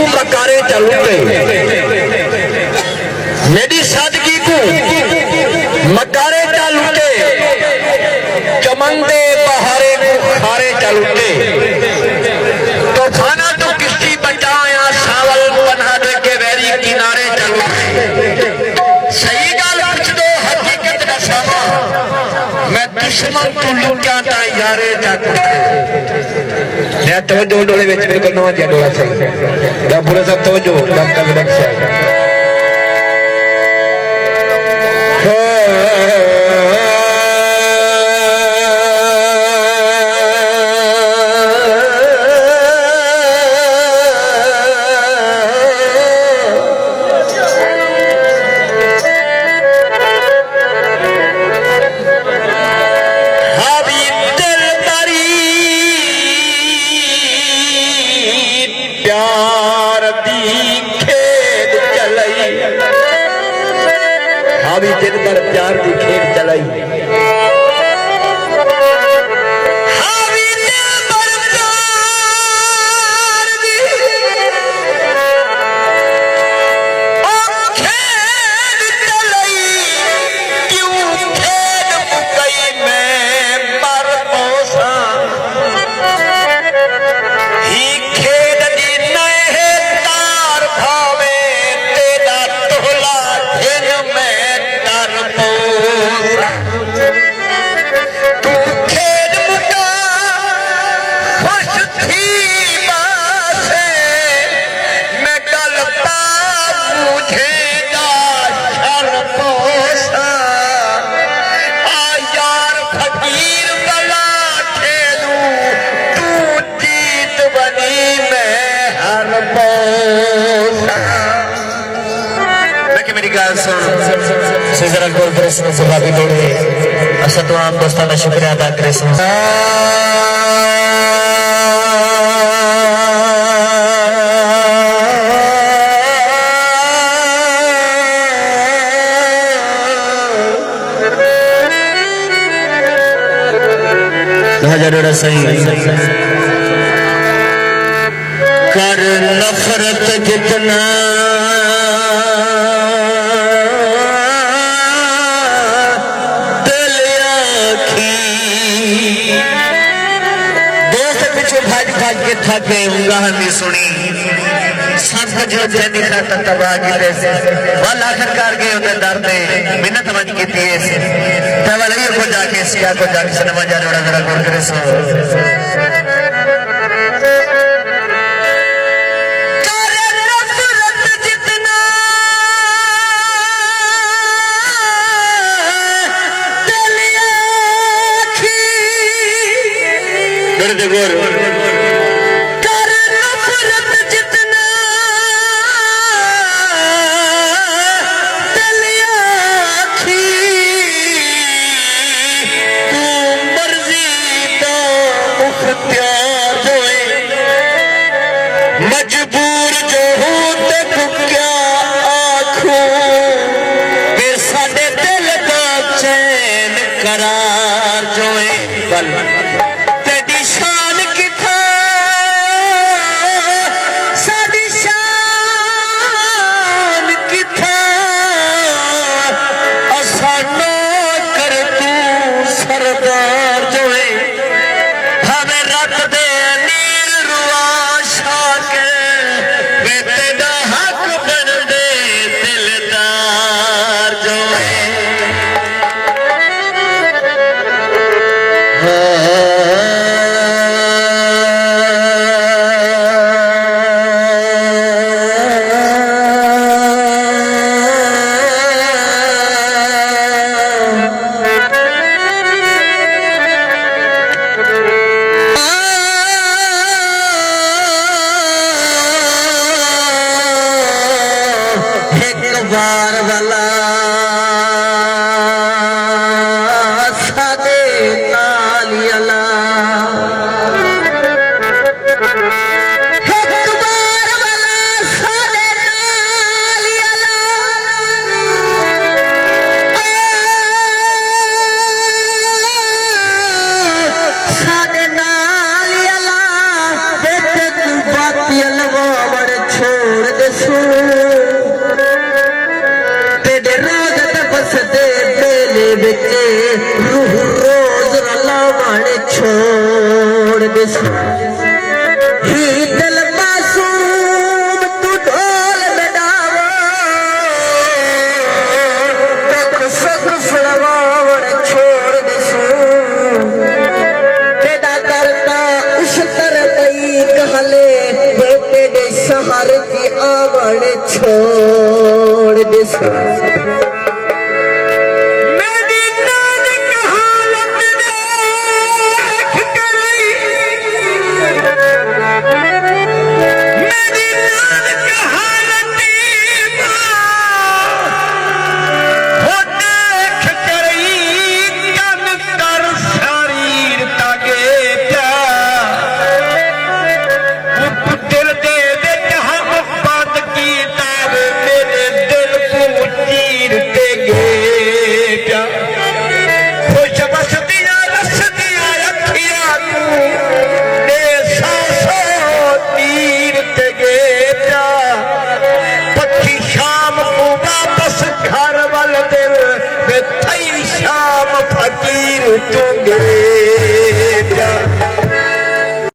को मकारे चलूंगे, मेरी सादगी को मकारे चलूंगे, चमंदे बहारे को खारे चलूंगे। तो खाना तो किसी बचाया सावल बना दे के वैरी किनारे चलूंगे। सही गल पूछ दो हकीकत का समा, मैं दुश्मन को लुक्या था यारे जाते। तवज्जो डोले विच बिल्कुल नवा जिहा डोला सी पूरा सब तवज्जो डॉक्टर रक्षा दिन भर प्यार की खेल चलाई। जरा गौर करे जवाबी दौड़े अच्छा तो आप दोस्ताना शुक्रिया अदा करे। सही कर नफरत जितना थक गए उंगाहनी सुनी सब जो जैनी खाता तबाह गिले से वाल आखिरकार गए उधर डरते मिन्नत मज की दिए से तवाल ये को जाके सिया को जाके सनमा जा जोड़ा जरा गौर करे सो गौर मजबूर जो हूं ते क्या आखूं फिर साडे दिल का चैन करार जो है तेरी शान किथा साडी शान किथा असा ना कर तू सरदार जो है हमें रख दे बार वाला सादे नालियाला एक बार वाला सादे नालियाला सादे नालियाला एक बात यलवा बड़ छो प्राण छोड़ दे शाम फकीर चुंगे